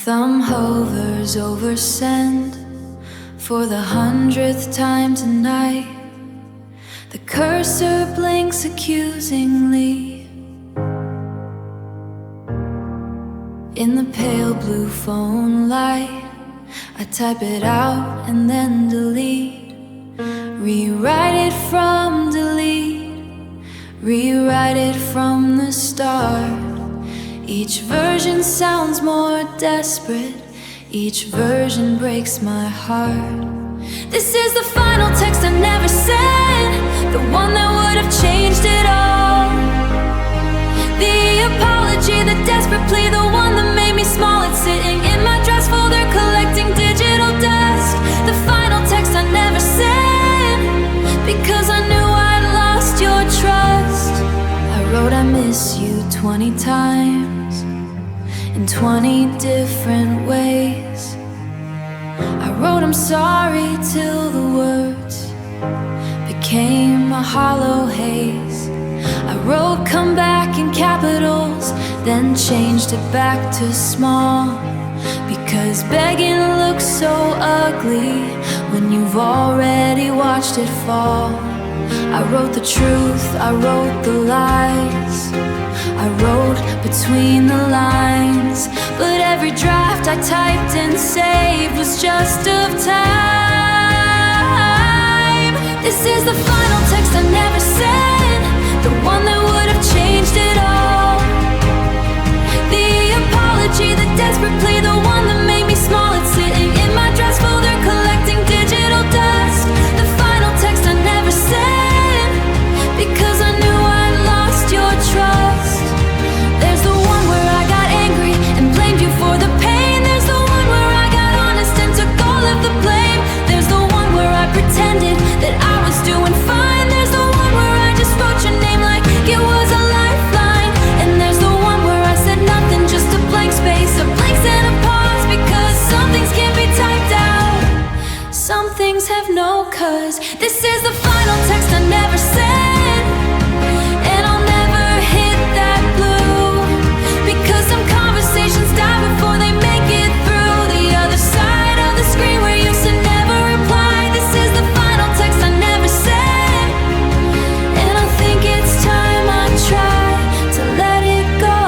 thumb hovers over send for the 100th time tonight. The cursor blinks accusingly in the pale blue phone light. I type it out and then delete. Rewrite it from delete. Rewrite it from the start. Each version sounds more desperate. Each version breaks my heart. This is the final text I never sent, the one that would have changed it all. The apology, the desperate plea, the one that made me small. It's sitting in my dress folder, collecting digital dust. The final text I never sent, because I knew I'd lost your trust. I wrote I miss you 20 times in 20 different ways. I wrote I'm sorry till the words became a hollow haze. I wrote come back in capitals, then changed it back to small, because begging looks so ugly when you've already watched it fall. I wrote the truth, I wrote the lies, I wrote between the lines, but every draft I typed and saved was just of time. This is the final text I never sent, the one that would have changed it all. The apology, the desperate plea, the one that made me small. It's sitting in my dress folder, collecting digital dust. The final text I never sent, because I knew I'd lost your trust. There's the one where I got angry and blamed you for the pain. There's the one where I got honest and took all of the blame. There's the one where I pretended that I was doing fine. There's the one where I just wrote your name like it was a lifeline. And there's the one where I said nothing, just a blank space, a blank and a pause, because some things can't be typed out, some things have no cause. This is the final text I never sent, and I'll never hit that blue, because some conversations die before they make it through the other side of the screen where you said never reply. This is the final text I never sent, and I think it's time I try to let it go.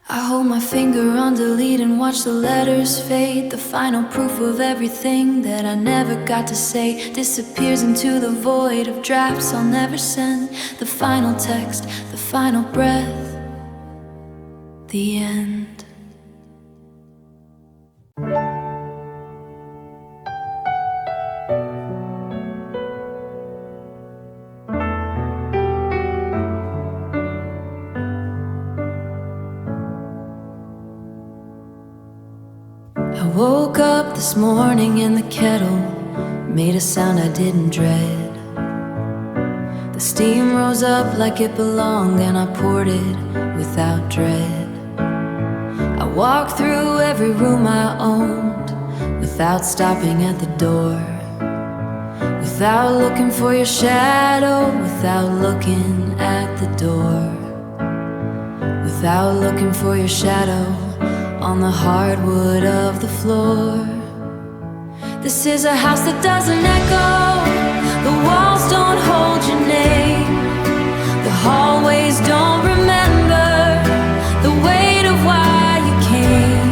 I hold my finger on delete and watch the letters fade. The final proof of everything that I never got to say disappears into the void of drafts I'll never send. The final text, the final breath, the end. I woke up this morning and the kettle made a sound I didn't dread. The steam rose up like it belonged and I poured it without dread. I walked through every room I owned without stopping at the door, without looking for your shadow, without looking at the door, without looking for your shadow on the hardwood of the floor. This is a house that doesn't echo. The walls don't hold your name. The hallways don't remember the weight of why you came.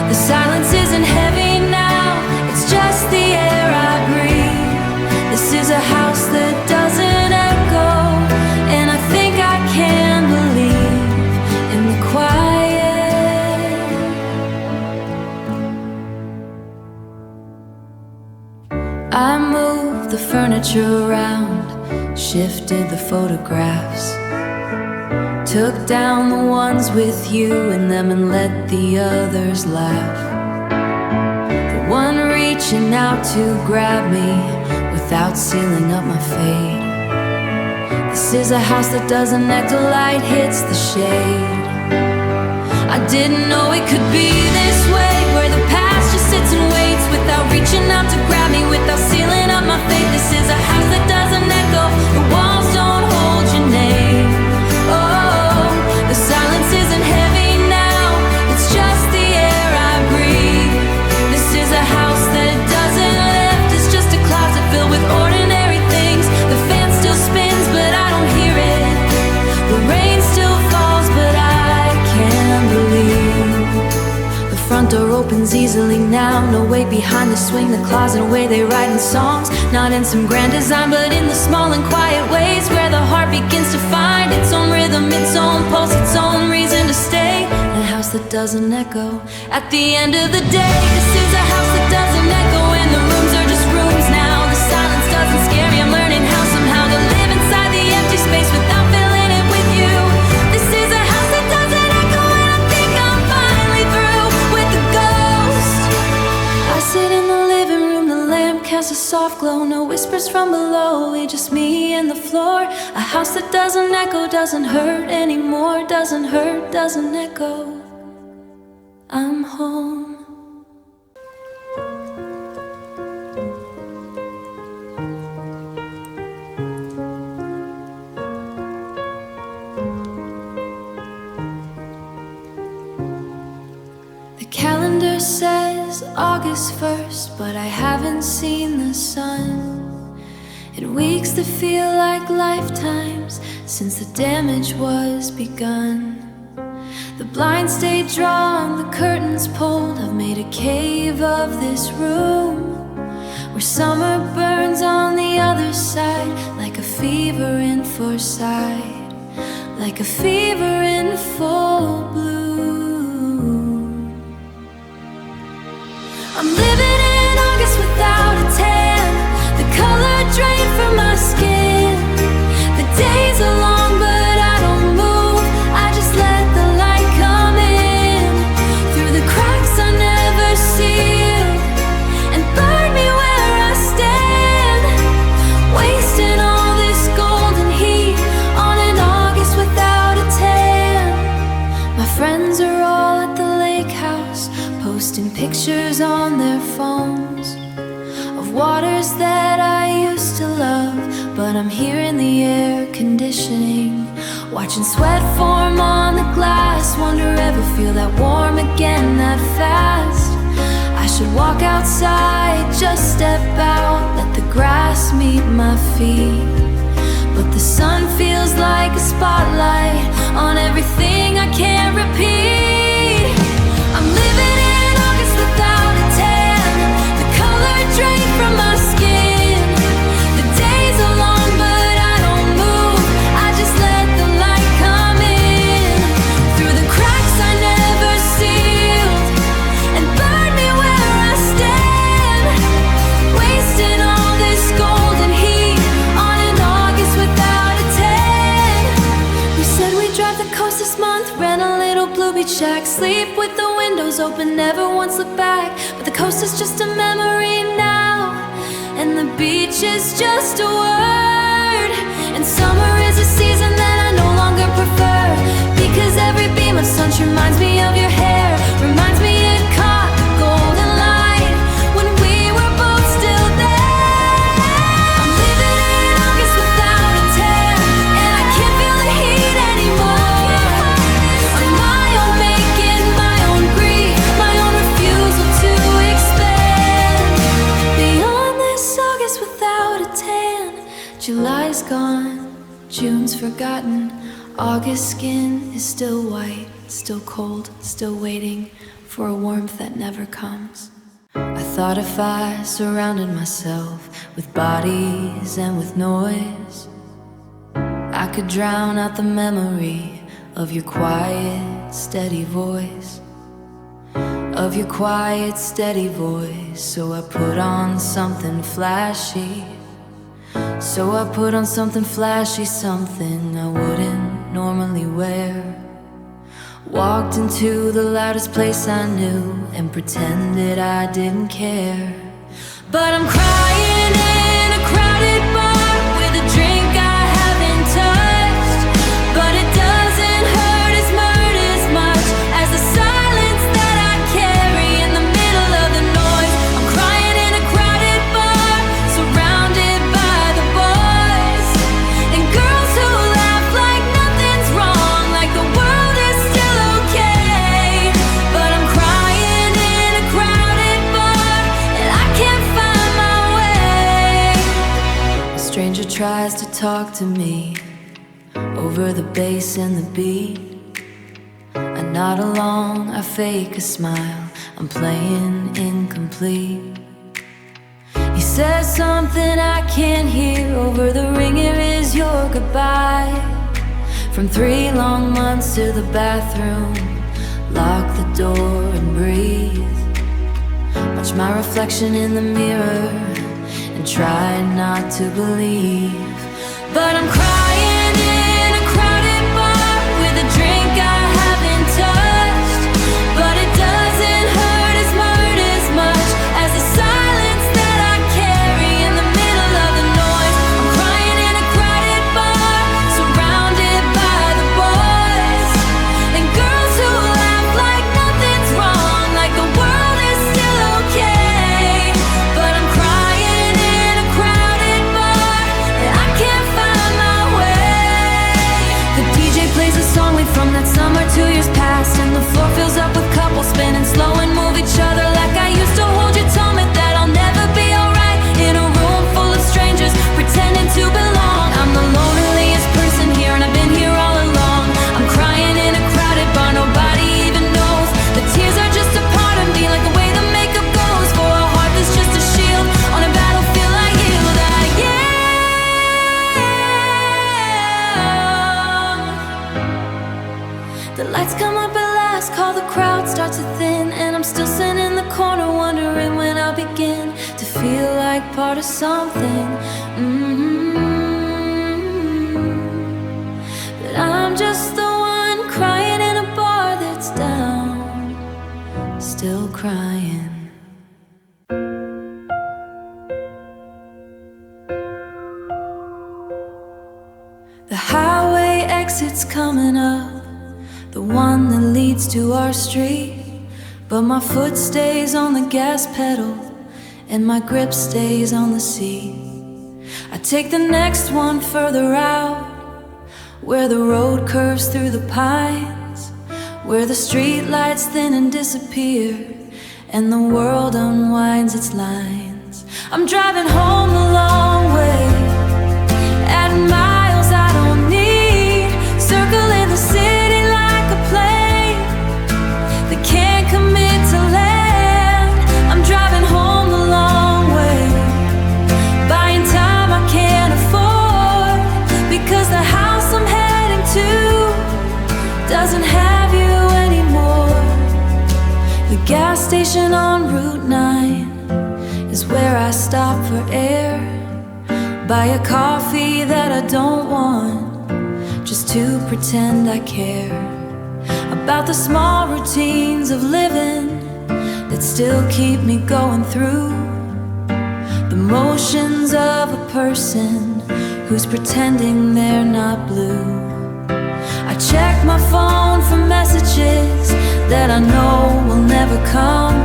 The silence isn't heavy now, it's just the air I breathe. This is a house that doesn't echo, and I think I can believe in the quiet. I moved the furniture around, shifted the photographs, took down the ones with you in them and let the others laugh. The one reaching out to grab me without sealing up my fate. This is a house that doesn't echo, light hits the shade. I didn't know it could be this way, where the past just sits and waits without reaching out to grab me, without sealing up my fate. This is a house that doesn't echo, the walls don't hold your name. Oh, the silence isn't heavy. opens easily now. No weight behind the swing, the closet way they write in songs. Not in some grand design, but in the small and quiet ways where the heart begins to find its own rhythm, its own pulse, its own reason to stay. A house that doesn't echo at the end of the day. This is a house that doesn't echo, and the rooms are just rooms now. The silence doesn't scare me. I'm learning how somehow to live inside the empty space without filling it with you. This is a house that doesn't echo, and I think I'm finally through with the ghost. I sit in the living room, the lamp casts a soft glow. No whispers from below, it's just me and the floor. A house that doesn't echo, doesn't hurt anymore. Doesn't hurt, doesn't echo. I'm home. The calendar says August 1st, but I haven't seen the sun in weeks that feel like lifetimes since the damage was begun. The blinds stay drawn, the curtains pulled. I've made a cave of this room where summer burns on the other side, like a fever in foresight, like a fever in full bloom. I'm living in August without a tan, the color drained from my skin. The days are long, but I don't move. I just let the light come in through the cracks I never sealed and burn me where I stand, wasting all this golden heat on an August without a tan. My friends are all at the lake house, posting pictures on their phones of waters that I used to love, but I'm here in the air conditioning, watching sweat form on the glass. Wonder ever feel that warm again that fast. I should walk outside, just step out, let the grass meet my feet. But the sun feels like a spotlight on everything I can't repeat. I'm living in August without a tan, the color drained from my skin. The days are long, but I don't move. I just let the light come in through the cracks I never sealed and burn me where I stand, wasting all this golden heat on an August without a tan. We said we'd drive the coast this month, rent a little blue beach shack, sleep with the windows open, never once look back. But the coast is just a memory now, and the beach is just a word. And summer is a season that I no longer prefer, because every beam of sunshine reminds me of your hair, reminds me it caught the golden light when we were both still there. I'm living in August without a tan, and I can't feel the heat anymore. I'm my own making, my own grief, my own refusal to expand. Beyond this August without a tan, July's gone, June's forgotten. August skin is still white, still cold, still waiting for a warmth that never comes. I thought if I surrounded myself with bodies and with noise, I could drown out the memory of your quiet, steady voice, of your quiet, steady voice. So I put on something flashy, so I put on something flashy, something I wouldn't normally wear. Walked into the loudest place I knew and pretended I didn't care. But I'm crying in a crowded bar with a drink I haven't touched. But it doesn't hurt as much as the silence that I carry in the middle of the noise. I'm crying in a crowded bar, surrounded by the boys and girls who laugh like nothing's wrong, like the world is still okay. But I'm crying in a crowded bar and I can't find my way. A stranger tries to talk to me over the bass and the beat. I nod along, I fake a smile. I'm playing incomplete. He says something I can't hear. Over the ringer is your goodbye. From 3 long months to the bathroom, lock the door and breathe. Watch my reflection in the mirror and try not to believe. But I'm crying in a crowded bar with a drink I haven't touched. But it doesn't hurt as much as the silence that I carry in the middle of the noise. I'm crying in a crowded bar, surrounded by the boys and girls who laugh like nothing's wrong, like the world is still okay. But I'm crying in a crowded bar and I can't find my way. The DJ plays a song we from that summer 2 years past, and the floor fills up with couples spinning slow and move each other like I used to hold you. Told me that I'll never be alright in a room full of strangers pretending to belong. I'm the loneliest person here and I've been here all along. I'm crying in a crowded bar, nobody even knows. The tears are just a part of me, like the way the makeup goes. For a heart that's just a shield, on a battlefield I yield. The lights come up at last, call the crowd starts to thin, and I'm still sitting in the corner wondering when I'll begin to feel like part of something. But I'm just the one crying in a bar that's down, still crying. The highway exit's coming up, the one that leads to our street. But my foot stays on the gas pedal and my grip stays on the seat. I take the next one further out, where the road curves through the pines, where the street lights thin and disappear and the world unwinds its lines. I'm driving home the long way at miles I don't need, circling the city like a plane that can't commit to land. I'm driving home the long way, buying time I can't afford, because the house I'm heading to doesn't have you anymore. The gas station on Route 9 is where I stop for air, buy a coffee that I don't want, just to pretend I care about the small routines of living that still keep me going through the motions of a person who's pretending they're not blue. I check my phone for messages that I know will never come,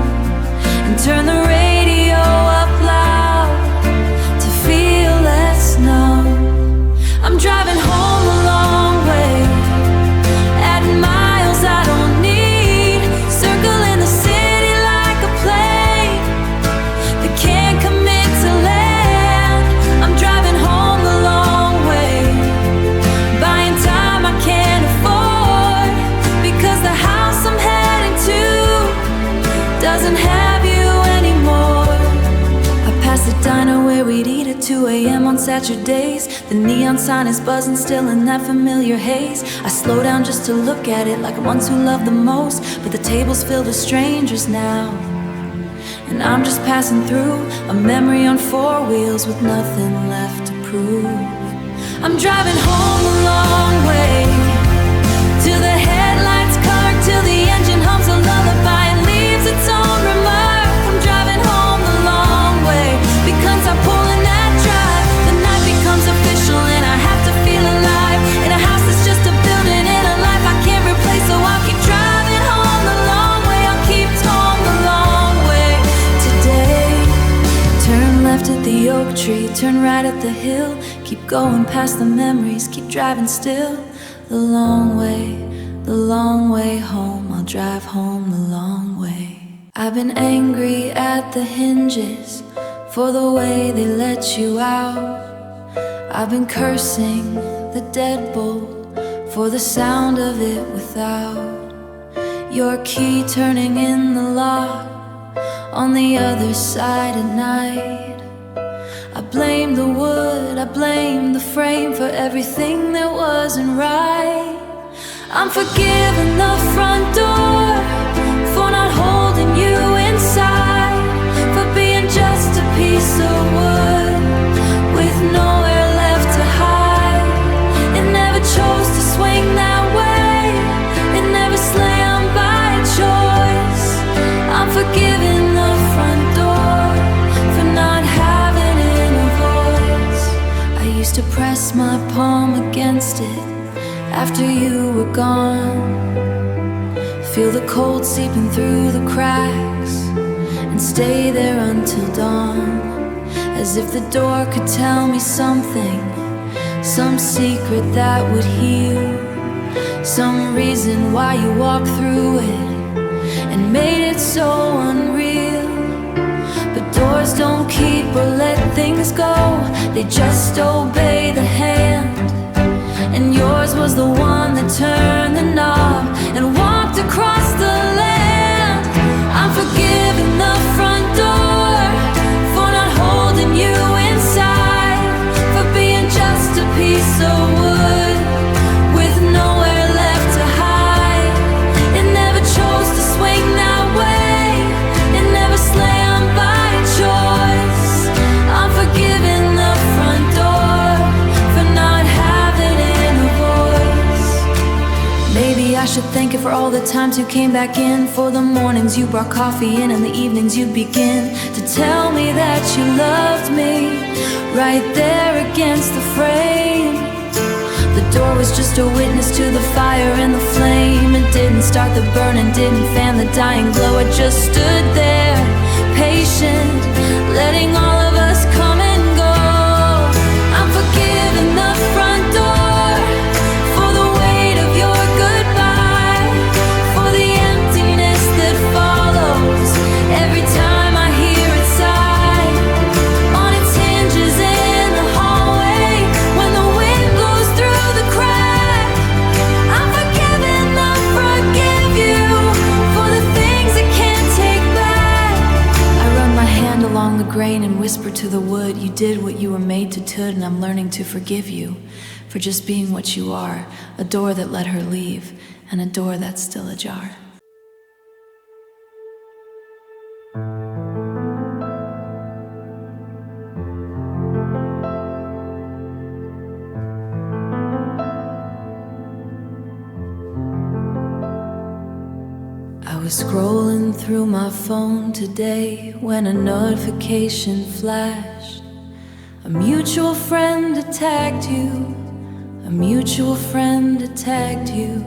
and turn the radio up loud to feel less numb. I'm driving home a long way at miles I don't need, circling the city like a plane that can't commit to land. I'm driving home the long way, buying time I can't afford, because the house I'm heading to doesn't have you anymore. I pass the diner where we'd eat at 2 a.m. on Saturdays. The neon sign is buzzing still in that familiar haze. I slow down just to look at it like ones who love the most, but the table's filled with strangers now, and I'm just passing through a memory on 4 wheels with nothing left to prove. I'm driving home a long way, till the headlights color, till the engine hums a lullaby and leaves its own remark. I'm driving home the long way, because I pull in that drive, the night becomes official and I have to feel alive, in a house that's just a building in a life I can't replace. So I'll keep driving home the long way, I'll keep home the long way today. Turn left at the oak tree, turn right at the hill, keep going past the memories, keep driving still. The long way home, I'll drive home the long way. I've been angry at the hinges for the way they let you out. I've been cursing the deadbolt for the sound of it without Your key turning in the lock on the other side at night. I blame the wood, I blame the frame for everything that wasn't right. I'm forgiving the front door for not holding you inside, for being just a piece of wood with nowhere left to hide. It never chose to swing that way, it never slammed by choice. I'm forgiving the front door for not having any voice. I used to press my palm against it after you were gone, feel the cold seeping through the cracks and stay there until dawn, as if the door could tell me something, some secret that would heal, some reason why you walked through it and made it so unreal. But doors don't keep or let things go, they just obey the hand. And yours was the one that turned the knob and walked across the land. I'm forgiving the front door for not holding you inside, for being just a piece of wood with nowhere left to hide. It never chose to swing that way, it never slammed by choice. I'm forgiving the front door for not having any voice. Maybe I should thank you for all the times you came back in, for the mornings you brought coffee in and the evenings you'd begin to tell me that you loved me right there against the frame. The door was just a witness to the fire and the flame. It didn't start the burning, didn't fan the dying glow. It just stood there, patient, letting all of us come and go. I'm forgiving the front door for the weight of your goodbye, for the emptiness that follows every time I hear it sigh on its hinges in the hallway when the wind blows through the crack. I'm forgiving the forgive you for the things I can't take back. I run my hand along the grain and whisper to the wood, you did what you were made to do, and I'm learning to forgive you for just being what you are, a door that let her leave and a door that's still ajar. I was scrolling through my phone today when a notification flashed. A mutual friend attacked you, a mutual friend attacked you,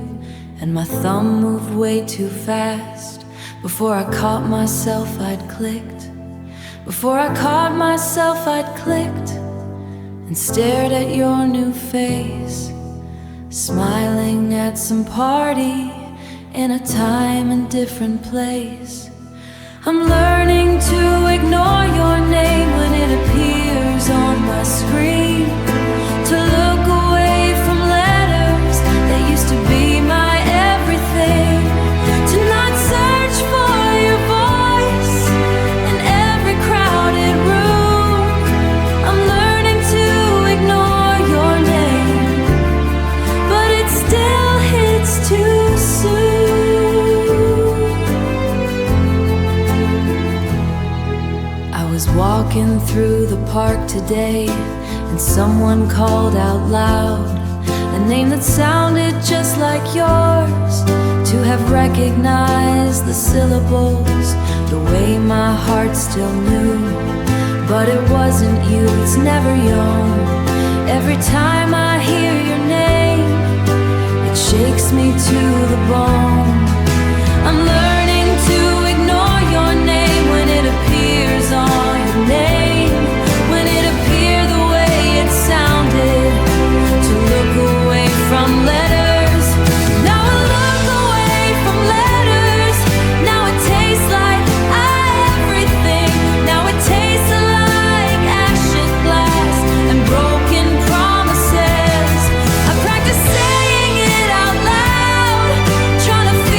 and my thumb moved way too fast. Before I caught myself, I'd clicked. Before I caught myself, I'd clicked and stared at your new face, smiling at some party in a time and different place. I'm learning to ignore your name when it appears on my screen, to look away from letters that used to be my everything, to not search for your voice in every crowded room. I'm learning to ignore your name, but it still hits too soon. I was walking through the park today and someone called out loud a name that sounded just like yours, to have recognized the syllables the way my heart still knew. But it wasn't you, it's never young. Every time I hear your name, it shakes me to the bone. I'm learning to ignore your name when it appears on your name, when it appeared the way it sounded, to look away from letters. Now I look away from letters. Now it tastes like everything. Now it tastes like ashen glass and broken promises. I practice saying it out loud, trying to feel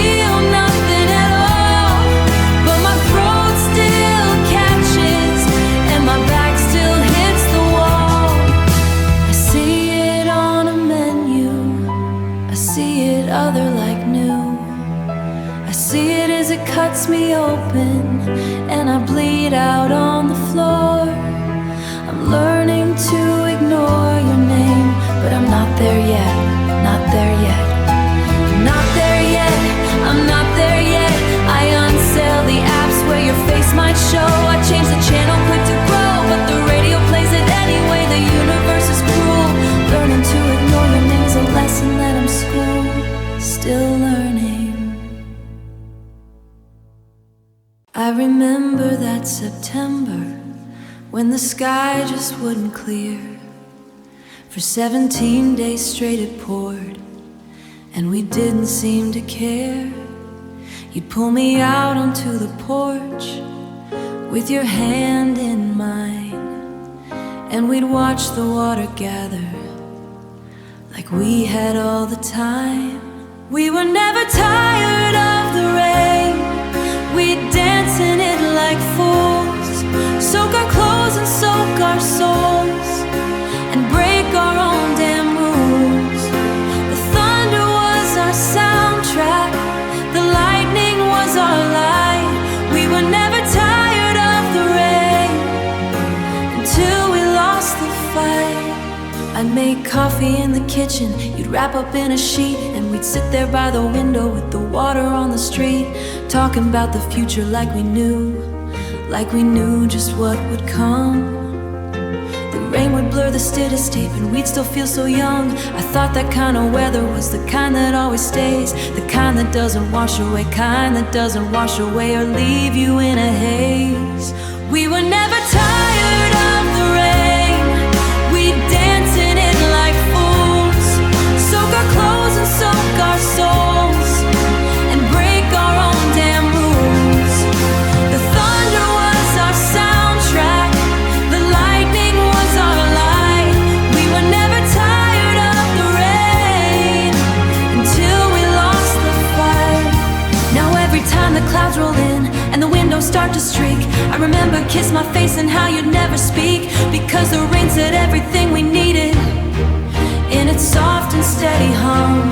see it as it cuts me open, and I bleed out on the floor. I'm learning to ignore your name, but I'm not there yet, not there yet. Not there yet, I'm not there yet. I unsell the apps where your face might show. I change the channel quick to grow, but the radio plays it anyway. The universe is cruel. Learning to ignore your name's a lesson that I'm still learning. I remember that September when the sky just wouldn't clear. For 17 days straight it poured, and we didn't seem to care. You'd pull me out onto the porch with your hand in mine, and we'd watch the water gather like we had all the time. We were never tired of the rain. We'd dance in it like fools, soak our clothes and soak our souls, and break our own damn rules. The thunder was our soundtrack, the lightning was our light. We were never tired of the rain until we lost the fight. I'd make coffee in the kitchen, you'd wrap up in a sheet, and we'd sit there by the window with the water on the street, talking about the future like we knew just what would come. The rain would blur the stethoscope and we'd still feel so young. I thought that kind of weather was the kind that always stays, the kind that doesn't wash away, kind that doesn't wash away or leave you in a haze. We were never tired of the rain. We'd dance in it like fools, soak our clothes and soak our souls, and break our own damn rules. The thunder was our soundtrack, the lightning was our light. We were never tired of the rain until we lost the fight. Now every time the clouds roll in and the windows start to streak, I remember kiss my face and how you'd never speak, because the rain said everything we needed in its soft and steady hum.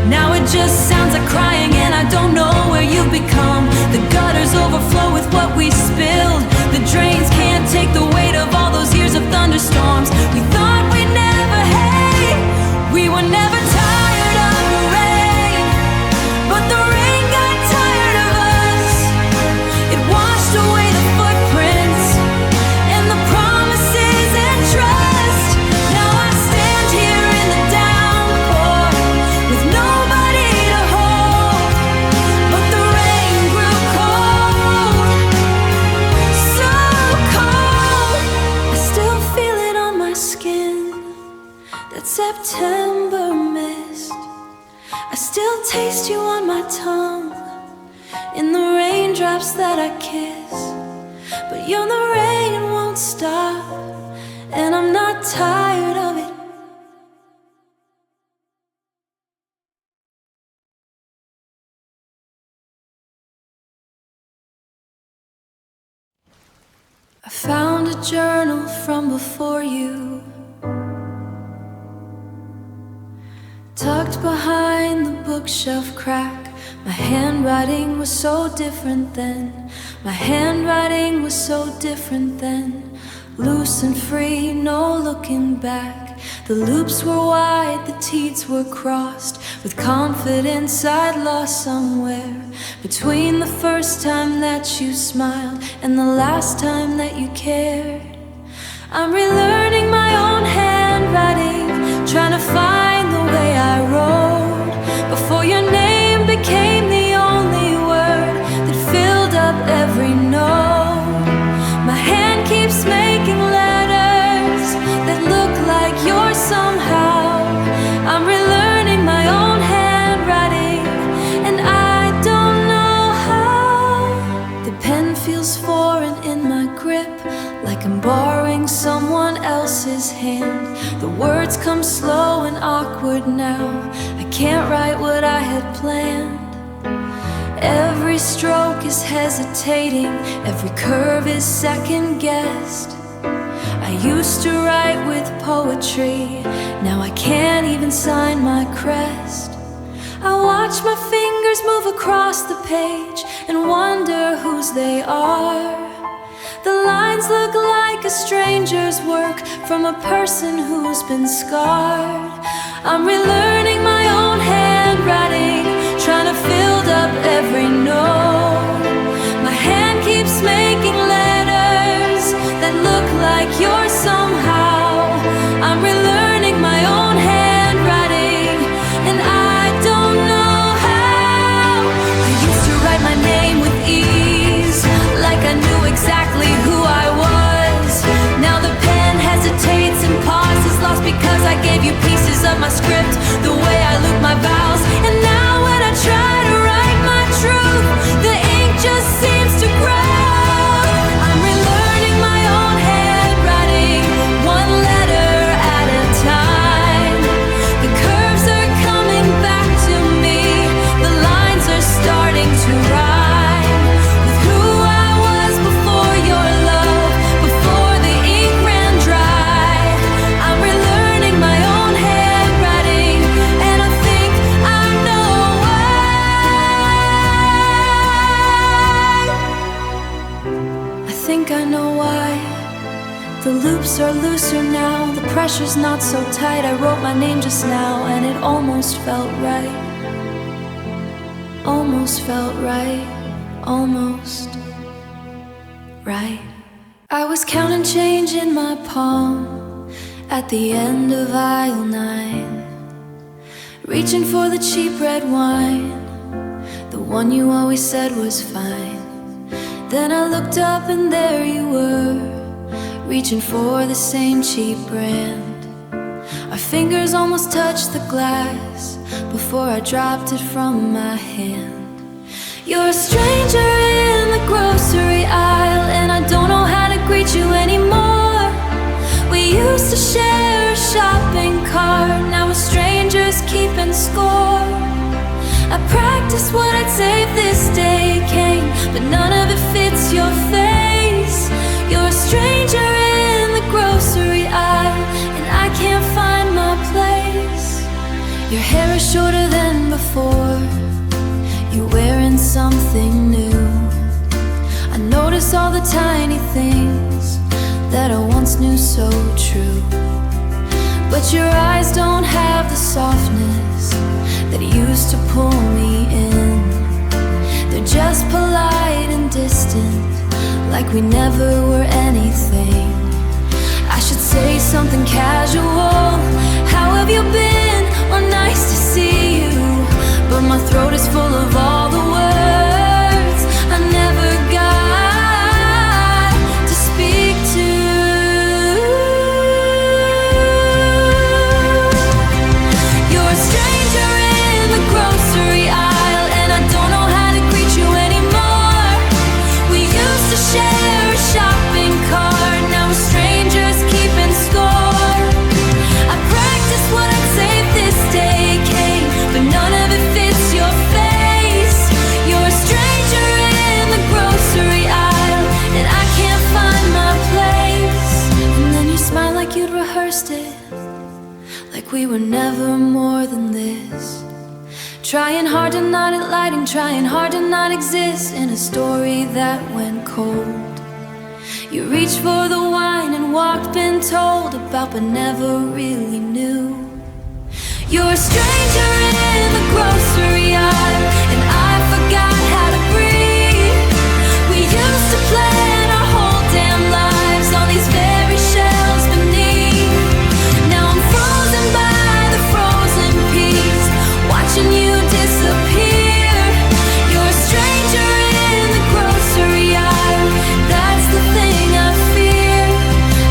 Now it just sounds like crying, and I don't know where you've become. The gutters overflow with what we spilled, the drains can't take the weight of all those years of thunderstorms. We thought we'd never hate, we were never tired of the rain, but the rain got tired of us. It washed away the footprints and the promises and trust. Now I stand here in the downpour with nobody to hold, but the rain grew cold, so cold. I still feel it on my skin, that September mist. I still taste you on my tongue, in the raindrops that I kiss. But you're the rain and won't stop, and I'm not tired of it. I found a journal from before you, tucked behind the bookshelf crack. My handwriting was so different then. My handwriting was so different then. Loose and free, no looking back. The loops were wide, the teats were crossed. With confidence I'd lost somewhere between the first time that you smiled and the last time that you cared. I'm relearning my own handwriting, trying to find the way I wrote before your name became the only word that filled up every note. My hand keeps making letters that look like yours somehow. I'm relearning my own handwriting, and I don't know how. The pen feels foreign in my grip, like I'm borrowing someone else's hand. The words come slow and awkward now. I can't write what I had planned. Every stroke is hesitating, every curve is second guessed. I used to write with poetry, now I can't even sign my crest. I watch my fingers move across across the page and wonder whose they are. The lines look like a stranger's work from a person who's been scarred. I'm relearning my own handwriting, trying to fill up every note. My hand keeps making letters that look like yours somehow. I'm relearning my own handwriting, and I don't know how. I used to write my name with ease, like I knew exactly who I was. Now the pen hesitates and pauses, lost because I gave you pieces of my script, the way I loop my vowels. And now when I try to write my truth, the ink just seems to grow. I'm relearning my own handwriting, one letter at a time. The curves are coming back to me, the lines are starting to rhyme with who I was before your love, before the ink ran dry. I'm relearning my own handwriting, and I think I know why. I think I know why. The loops are looser now, the pressure's not so tight. I wrote my name just now, and it almost felt right. Almost felt right. Almost right. I was counting change in my palm at the end of aisle 9, reaching for the cheap red wine, the one you always said was fine. Then I looked up and there you were, reaching for the same cheap brand. Our fingers almost touched the glass before I dropped it from my hand. You're a stranger in the grocery aisle, and I don't know how to greet you anymore. We used to share a shopping cart, now we're strangers keeping score. I practiced what I'd say if this day came, but none of it fits your face. You're a stranger in the grocery aisle, and I can't find my place. Your hair is shorter than before, you're wearing something new. I notice all the tiny things that I once knew so true. But your eyes don't have the softness that used to pull me in. They're just polite and distant, like we never were anything. I should say something casual, how have you been? Oh, nice to see you. But my throat is full of all the words I never got to speak to. You're a stranger in the grocery aisle, and I don't know how to greet you anymore. We used to share a shopping cart, now we're strangers keeping score. I practiced what I'd say if this day came, but none of it fits your face. You're a stranger in the grocery aisle, and I can't find my place. And then you smile like you'd rehearsed it, like we were never more than this. Trying hard to not at lighting, trying hard to not exist in a story that went cold. You reached for the wine and walked, been told about, but never really knew. You're a stranger in the grocery aisle, and I forgot how to breathe. We used to plan our whole damn lives on these very shelves beneath. Now I'm frozen by the frozen peas, watching you disappear. You're a stranger in the grocery aisle, that's the thing I fear.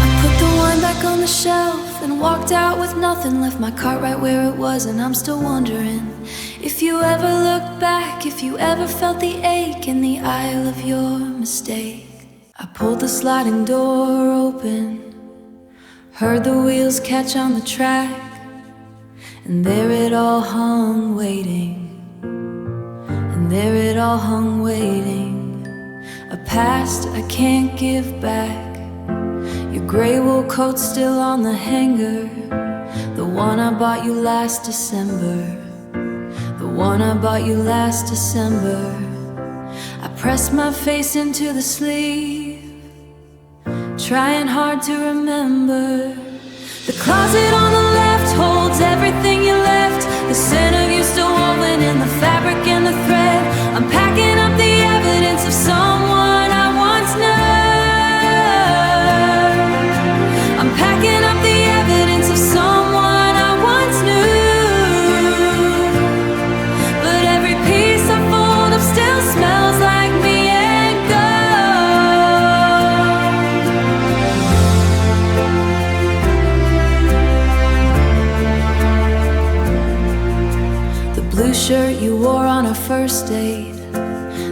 I put the wine back on the shelf and walked out with nothing, left my cart right where it was, and I'm still wondering if you ever looked back, if you ever felt the ache in the aisle of your mistake. I pulled the sliding door open, heard the wheels catch on the track, and there it all hung waiting, and there it all hung waiting. A past I can't give back, your gray wool coat still on the hanger, the one I bought you last December, the one I bought you last December. I pressed my face into the sleeve, trying hard to remember. The closet on the left holds everything you left, the scent of you still woven in the fabric and the thread. I'm packing up the evidence of someone I once knew. I'm packing up the evidence of someone I once knew. But every piece I fold up still smells like me and gold. The blue shirt you wore on our first date,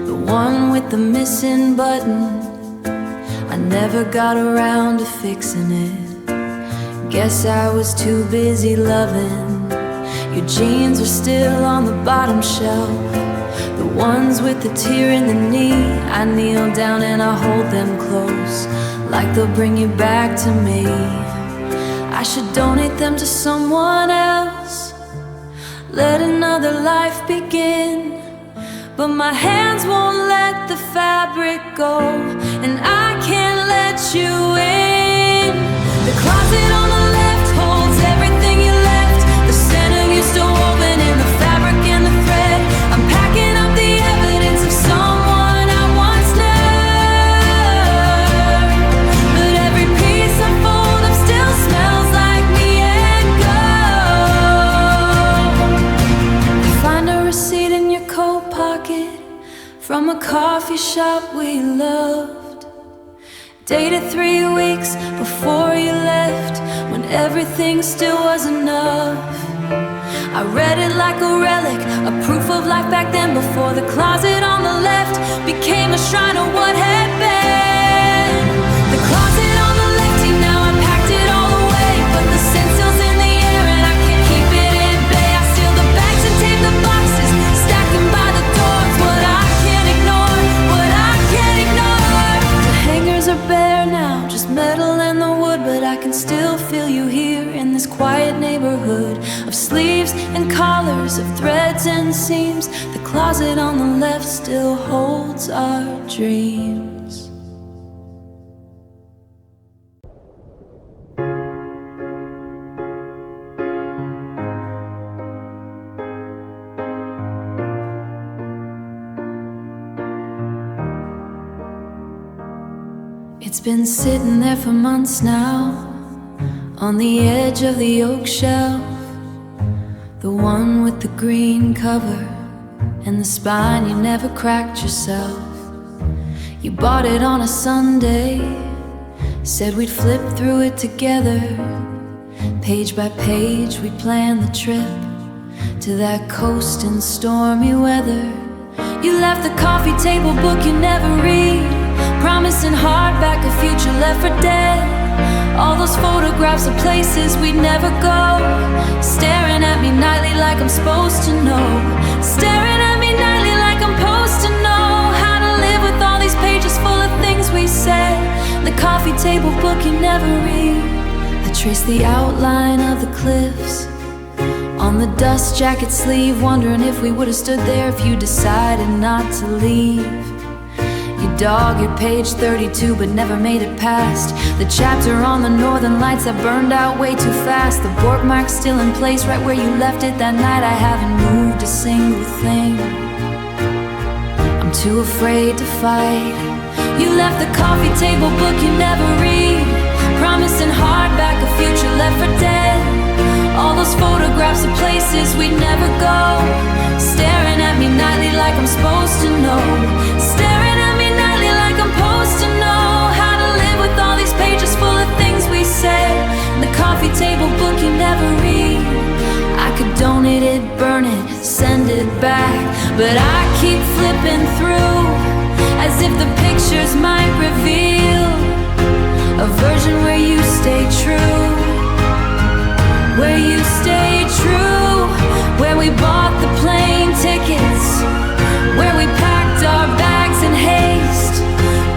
the one with the missing button, I never got around to fixing it. Guess I was too busy loving. Your jeans are still on the bottom shelf, the ones with the tear in the knee. I kneel down and I hold them close, like they'll bring you back to me. I should donate them to someone else, let another life begin. But my hands won't let the fabric go, and I can't let you in. The closet on the left holds everything you left, the scent of you still woven in the fabric and the thread. I'm packing up the evidence of someone I once knew. But every piece I fold up still smells like me and gold. Find a receipt in your coat pocket from a coffee shop we loved, dated 3 weeks before you left, when everything still was enough. I read it like a relic, a proof of life back then, before the closet on the left became a shrine of what had been. The closet on the left, now I packed it all away, but the scent still's in the air and I can't keep it at bay. I steal the bags and tape the boxes, stack them by the doors. What I can't ignore, what I can't ignore. The hangers are bare now, just metal and the wood, but I can still feel you here in this quiet neighborhood of sleeves and collars, of threads and seams. The closet on the left still holds our dreams. It's been sitting there for months now, on the edge of the oak shelf, the one with the green cover and the spine you never cracked yourself. You bought it on a Sunday, said we'd flip through it together. Page by page we planned the trip to that coast in stormy weather. You left the coffee table book you never read, promising hardback a future left for dead. All those photographs of places we'd never go, staring at me nightly like I'm supposed to know. Staring at me nightly like I'm supposed to know how to live with all these pages full of things we said. The coffee table book you never read. I trace the outline of the cliffs on the dust jacket sleeve, wondering if we would have stood there if you decided not to leave. You dog your page 32 but never made it past the chapter on the northern lights that burned out way too fast. The bookmark's still in place right where you left it that night. I haven't moved a single thing, I'm too afraid to fight. You left the coffee table book you never read, promising hardback a future left for dead. All those photographs of places we'd never go, staring at me nightly like I'm supposed to know. Staring at me nightly like I'm supposed to know how to live with all these pages full of things we said. The coffee table book you never read. I could donate it, burn it, send it back, but I keep flipping through as if the pictures might reveal a version where you stay true, where you stay true, where we bought the plane tickets, where we packed our bags in haste.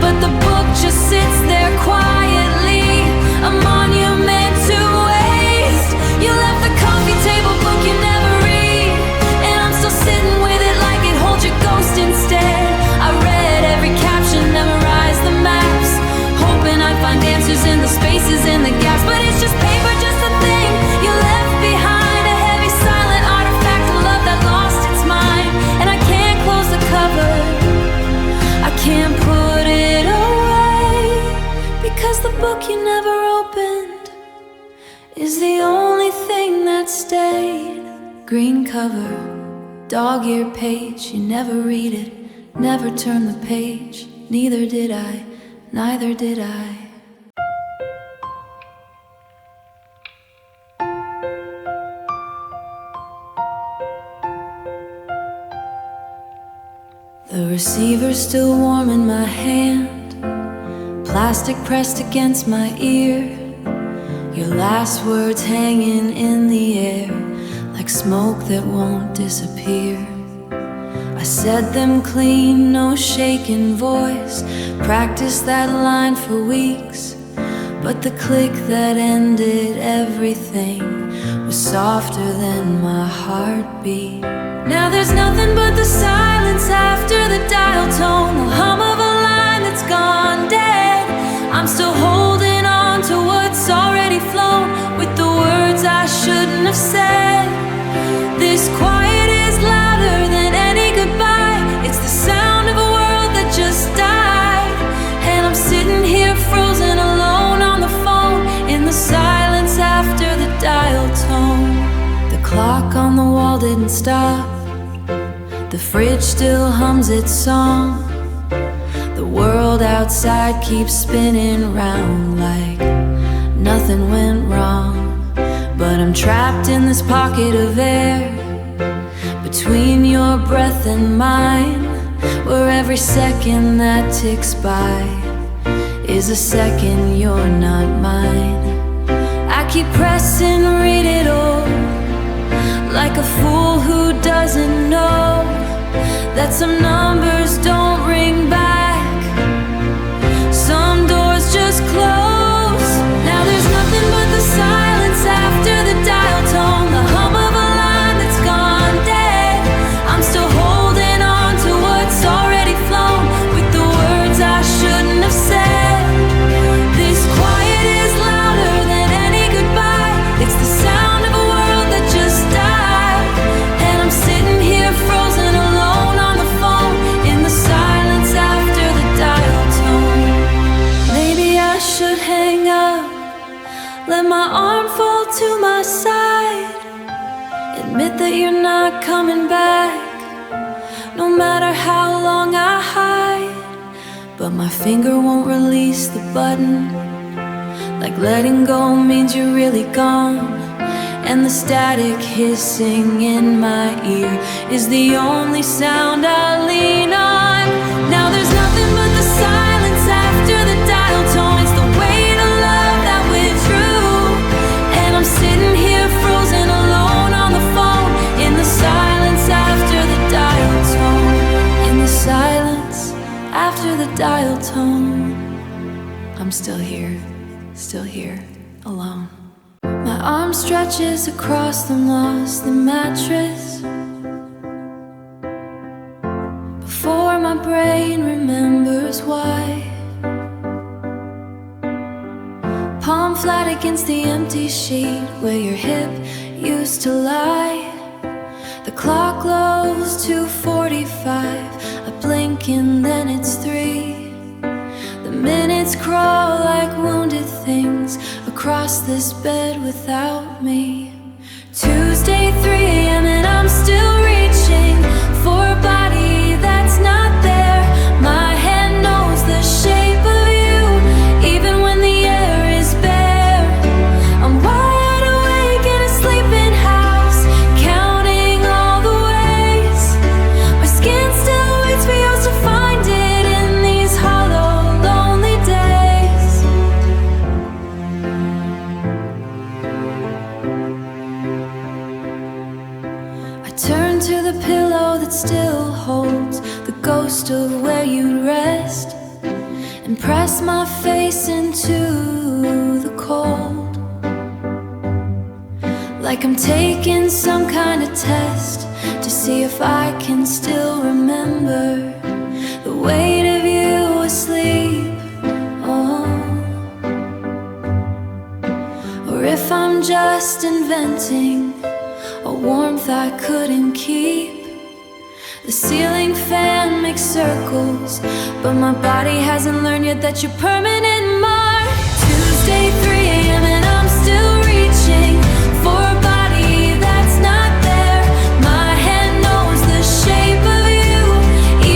But the book just sits there quietly, a monument to waste. You left the coffee table book you never read, and I'm still sitting book you never opened is the only thing that stayed. Green cover, dog-eared page, you never read it, never turn the page. Neither did I, neither did I. The receiver's still warm in my hand, plastic pressed against my ear. Your last words hanging in the air like smoke that won't disappear. I said them clean, no shaking voice, practiced that line for weeks, but the click that ended everything was softer than my heartbeat. Now there's nothing but the silence after the dial tone, the hum of a line that's gone dead. I'm still holding on to what's already flown with the words I shouldn't have said. This quiet is louder than any goodbye. It's the sound of a world that just died. And I'm sitting here frozen alone on the phone in the silence after the dial tone. The clock on the wall didn't stop, the fridge still hums its song. The world outside keeps spinning round like nothing went wrong. But I'm trapped in this pocket of air between your breath and mine, where every second that ticks by is a second you're not mine. I keep pressing read it all, like a fool who doesn't know that some numbers don't ring back, some doors just close. Now there's nothing but the silence after the dial tone, the hum of a line that's gone dead. I'm still holding on to what's already flown with the words I shouldn't have said. This quiet is louder than any goodbye. It's the sound of a world that just died. And I'm sitting here frozen alone on the phone in the silence after the dial tone. Maybe I should hang up, let my arm fall to my side, admit that you're not coming back, no matter how long I hide. But my finger won't release the button, like letting go means you're really gone. And the static hissing in my ear is the only sound I lean on. Now there's nothing but the silence after the dial tone. It's the weight of love that withdrew. And I'm sitting here frozen alone on the phone in the silence after the dial tone. In the silence after the dial tone. I'm still here, alone. My arm stretches across the moss, the mattress, before my brain remembers why. Palm flat against the empty sheet where your hip used to lie. The clock glows 2:45, I blink and then it's 3. The minutes crawl like wounded things across this bed without me. Tuesday 3 a.m. and I'm still reaching for a body that's not there. My hand knows the shape of you, even when the air is bare. I'm wide awake in a sleeping house, counting all the ways my skin still waits for yours to find it in these hollow, lonely days. I turn to the pillow that still holds the ghost of where you'd rest, and press my face into the cold, like I'm taking some kind of test to see if I can still remember the weight of you asleep. Oh, or if I'm just inventing a warmth I couldn't keep. The ceiling fan makes circles, but my body hasn't learned yet that you're permanent mark. Tuesday, 3 a.m. and I'm still reaching for a body that's not there. My hand knows the shape of you,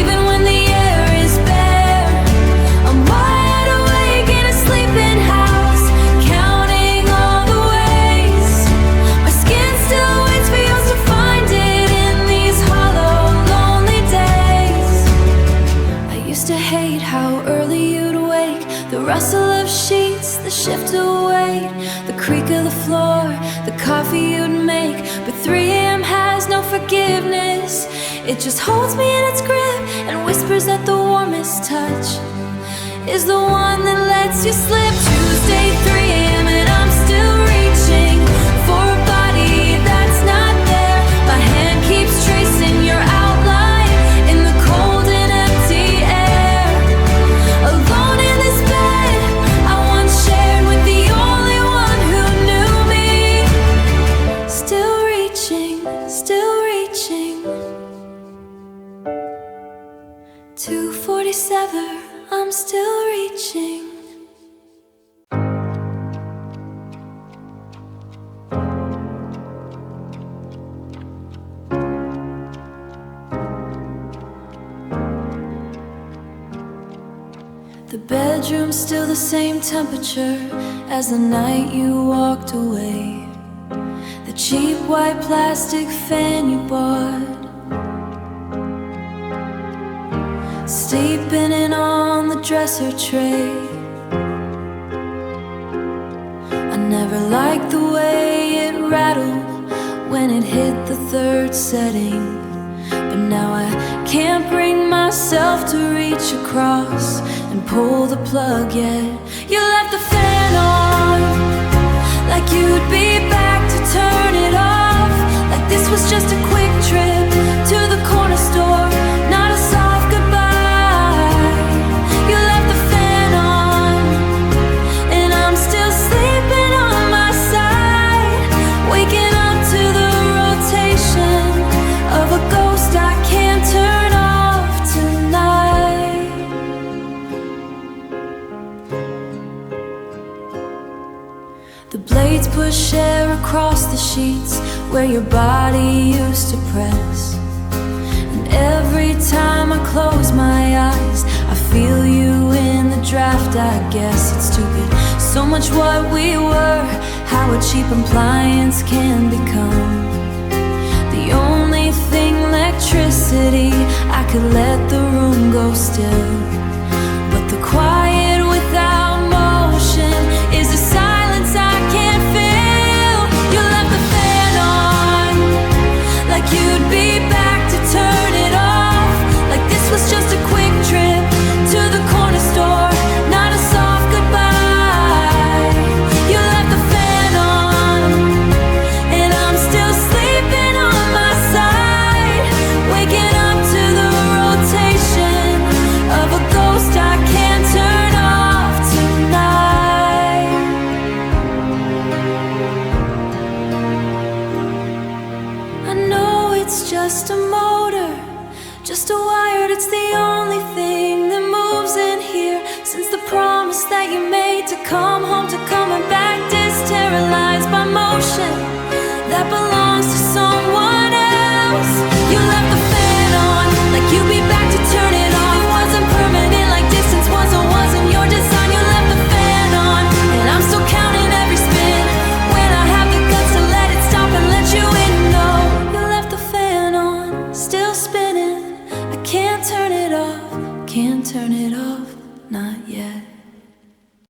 even when the air is bare. I'm wide awake in a sleeping house, counting all the ways my skin still waits for yours to find it in these hollow, lonely days. I used to hate how early you'd wake, the rustle of sheets, the shift of weight, the creak of the floor, the coffee you'd make. But 3 a.m. has no forgiveness. It just holds me in its grip and whispers that the warmest touch is the one that lets you slip. Tuesday, 3 a.m. and I'm still reaching for a body that's not there. My hand keeps tracing your outline in the cold and empty air. Alone in this bed I once shared with the only one who knew me. Still reaching, still reaching. 2:47, I'm still reaching. The bedroom's still the same temperature as the night you walked away. The cheap white plastic fan you bought, sleeping on the dresser tray. I never liked the way it rattled when it hit the third setting, but now I can't bring myself to reach across and pull the plug yet. You left the fan on, like you'd be back to turn it off, like this was just a quick trip to the corner store, not a soft goodbye. You left the fan on, and I'm still sleeping on my side, waking up to the rotation of a ghost I can't turn off tonight. The blades push air across the sheets where your body used to press, and every time I close my eyes I feel you in the draft. I guess it's stupid, so much what we were, how a cheap appliance can become the only thing. Electricity, I could let the room go still, but the quiet without motion is a silence I can't feel. You left the fan on, like you'd be back to turn it off, like this was just a quick trip to the corner store, not a soft goodbye. You left the fan on, and I'm still sleeping on my side, waking up to the rotation of a ghost I can't turn off tonight. I know it's just a motor, just a wired, it's the only thing that moves in here since the promise that you made to come home, to coming back sterilized by motion that belongs to someone else. You left the fan on, like you'd be back to turn it off. It wasn't permanent, like distance wasn't your design. You left the fan on, and I'm still counting every spin when I have the guts to let it stop and let you in. No, you left the fan on, still spinning. I can't turn it off, can't turn it off, not yet.